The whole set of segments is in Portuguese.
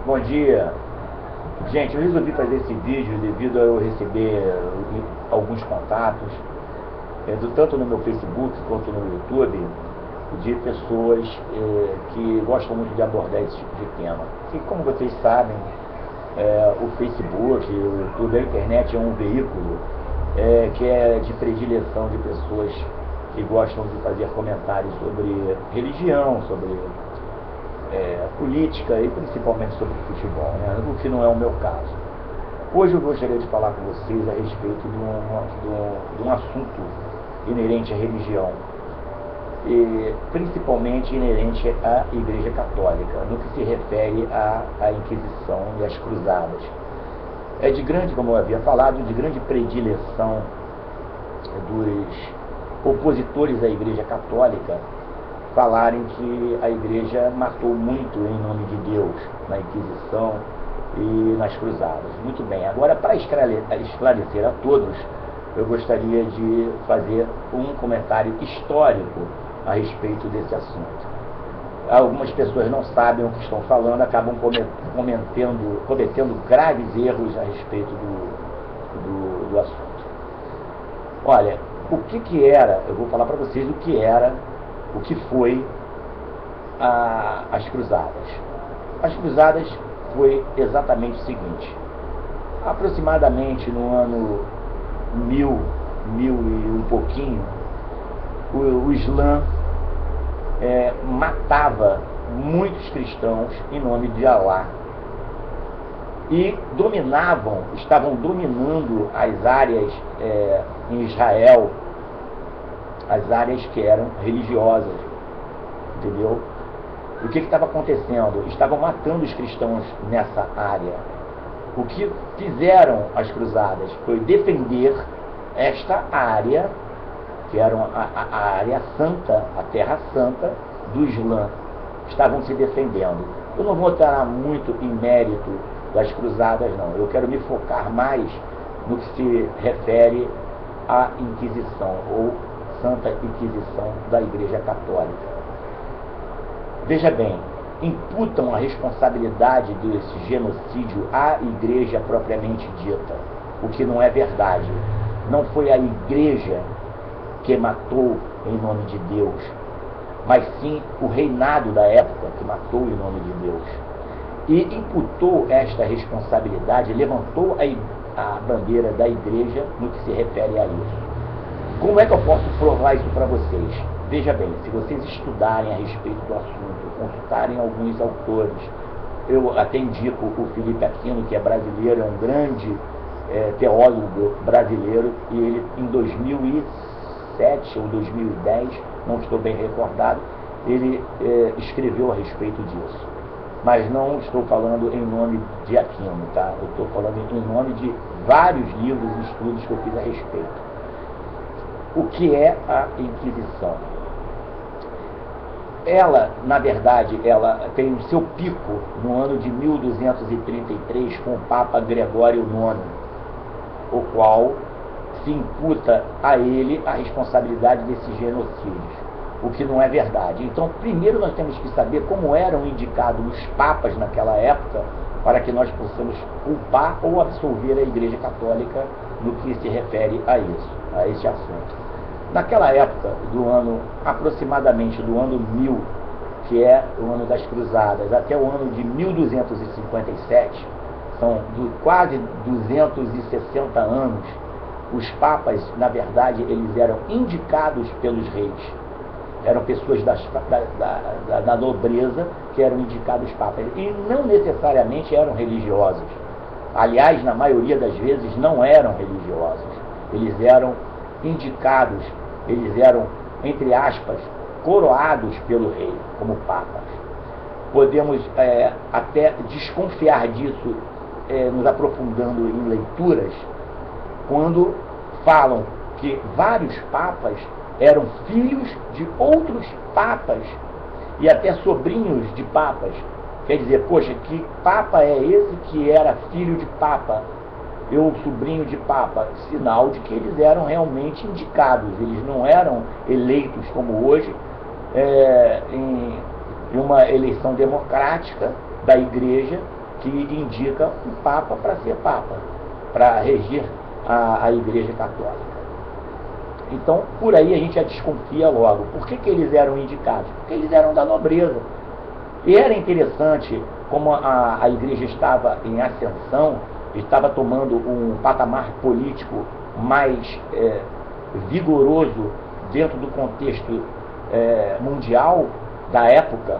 Bom dia. Gente, eu resolvi fazer esse vídeo devido a eu receber alguns contatos, tanto no meu Facebook quanto no YouTube, de pessoas que gostam muito de abordar esse tipo de tema. E como vocês sabem, o Facebook, o YouTube, a internet é um veículo que é de predileção de pessoas que gostam de fazer comentários sobre religião, sobre política e principalmente sobre futebol, né? O que não é o meu caso. Hoje eu gostaria de falar com vocês a respeito de um assunto inerente à religião, e principalmente inerente à Igreja Católica, no que se refere à Inquisição e às Cruzadas. É de grande, como eu havia falado, de grande predileção dos opositores à Igreja Católica falarem que a Igreja matou muito em nome de Deus na Inquisição e nas Cruzadas. Muito bem, agora para esclarecer a todos, eu gostaria de fazer um comentário histórico a respeito desse assunto. Algumas pessoas não sabem o que estão falando, acabam cometendo graves erros a respeito do assunto. Olha, o que era, eu vou falar para vocês o que foi as Cruzadas. As Cruzadas foi exatamente o seguinte: aproximadamente no ano 1000 e um pouquinho, o Islã matava muitos cristãos em nome de Alá e estavam dominando as áreas em Israel, as áreas que eram religiosas, entendeu? O que estava acontecendo? Estavam matando os cristãos nessa área. O que fizeram as Cruzadas foi defender esta área, que era a área santa, a terra santa do Islã. Estavam se defendendo. Eu não vou entrar muito em mérito das Cruzadas, não. Eu quero me focar mais no que se refere à Inquisição, ou Santa Inquisição da Igreja Católica. Veja bem, imputam a responsabilidade desse genocídio à Igreja propriamente dita, o que não é verdade. Não foi a Igreja que matou em nome de Deus, mas sim o reinado da época que matou em nome de Deus. E imputou esta responsabilidade, levantou a bandeira da Igreja no que se refere a isso. Como é que eu posso provar isso para vocês? Veja bem, se vocês estudarem a respeito do assunto, consultarem alguns autores, eu até indico o Felipe Aquino, que é brasileiro, é um grande teólogo brasileiro, e ele em 2007 ou 2010, não estou bem recordado, ele escreveu a respeito disso. Mas não estou falando em nome de Aquino, tá? Eu estou falando em nome de vários livros e estudos que eu fiz a respeito. O que é a Inquisição? Ela, na verdade, ela tem o seu pico no ano de 1233 com o Papa Gregório IX, o qual se imputa a ele a responsabilidade desses genocídios, o que não é verdade. Então, primeiro nós temos que saber como eram indicados os papas naquela época, para que nós possamos culpar ou absolver a Igreja Católica no que se refere a isso, a esse assunto. Naquela época, aproximadamente do ano 1000, que é o ano das Cruzadas, até o ano de 1257, são quase 260 anos, os papas, na verdade, eles eram indicados pelos reis. Eram pessoas da nobreza que eram indicados papas. E não necessariamente eram religiosos. Aliás, na maioria das vezes, não eram religiosos. Eles eram indicados, eles eram, entre aspas, coroados pelo rei, como papas. Podemos até desconfiar disso, nos aprofundando em leituras, quando falam que vários papas eram filhos de outros papas e até sobrinhos de papas. Quer dizer, poxa, que papa é esse que era filho de papa? Eu, sobrinho de papa, sinal de que eles eram realmente indicados, eles não eram eleitos como hoje, em uma eleição democrática da Igreja, que indica o Papa para ser Papa, para regir a Igreja Católica. Então, por aí a gente já desconfia logo. Por que eles eram indicados? Porque eles eram da nobreza. E era interessante como a Igreja estava em ascensão, estava tomando um patamar político mais vigoroso dentro do contexto mundial da época.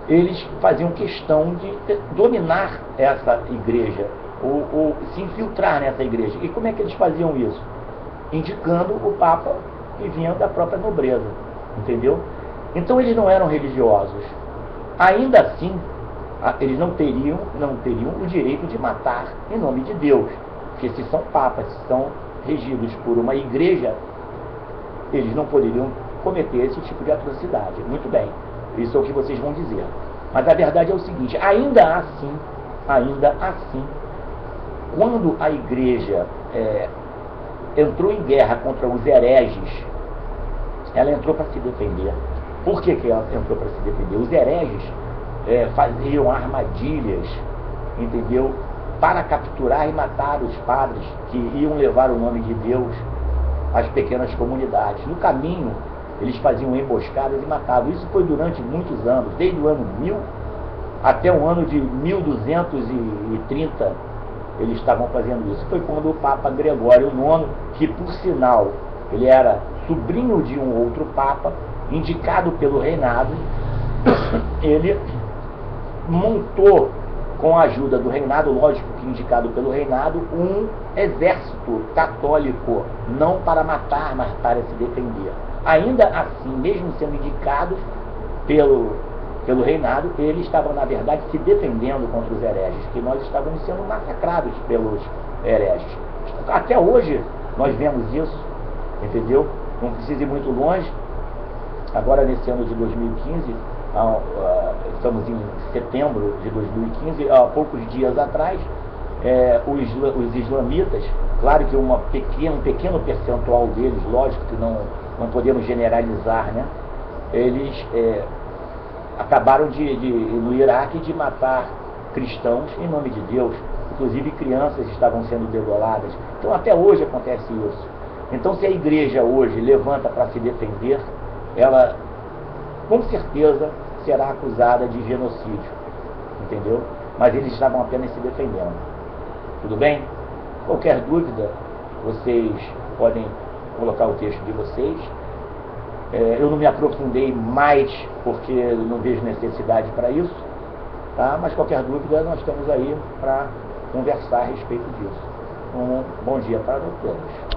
Eles faziam questão de dominar essa igreja, ou se infiltrar nessa igreja. E como é que eles faziam isso? Indicando o Papa que vinha da própria nobreza, entendeu? Então eles não eram religiosos. Ainda assim, eles não teriam o direito de matar em nome de Deus, porque se são papas, se são regidos por uma igreja, eles não poderiam cometer esse tipo de atrocidade. Muito bem, isso é o que vocês vão dizer. Mas a verdade é o seguinte, ainda assim, quando a igreja entrou em guerra contra os hereges, ela entrou para se defender. Por que ela entrou para se defender? Os hereges faziam armadilhas, entendeu? Para capturar e matar os padres que iam levar o nome de Deus às pequenas comunidades. No caminho, eles faziam emboscadas e matavam. Isso foi durante muitos anos, desde o ano 1000 até o ano de 1230, eles estavam fazendo isso. Foi quando o Papa Gregório IX, que por sinal, ele era sobrinho de um outro Papa, indicado pelo reinado, ele montou, com a ajuda do reinado, lógico que indicado pelo reinado, um exército católico, não para matar, mas para se defender. Ainda assim, mesmo sendo indicados pelo reinado, eles estavam, na verdade, se defendendo contra os hereges, que nós estávamos sendo massacrados pelos hereges. Até hoje, nós vemos isso, entendeu? Não precisa ir muito longe. Agora, nesse ano de 2015, estamos em setembro de 2015, há poucos dias atrás, os islamitas, claro que um pequeno percentual deles, lógico que não podemos generalizar, né? Eles acabaram no Iraque de matar cristãos em nome de Deus, inclusive crianças estavam sendo degoladas. Então até hoje acontece isso. Então se a igreja hoje levanta para se defender, ela com certeza será acusada de genocídio, entendeu? Mas eles estavam apenas se defendendo. Tudo bem? Qualquer dúvida, vocês podem colocar o texto de vocês. Eu não me aprofundei mais porque não vejo necessidade para isso, tá? Mas qualquer dúvida, nós estamos aí para conversar a respeito disso. Um bom dia para todos.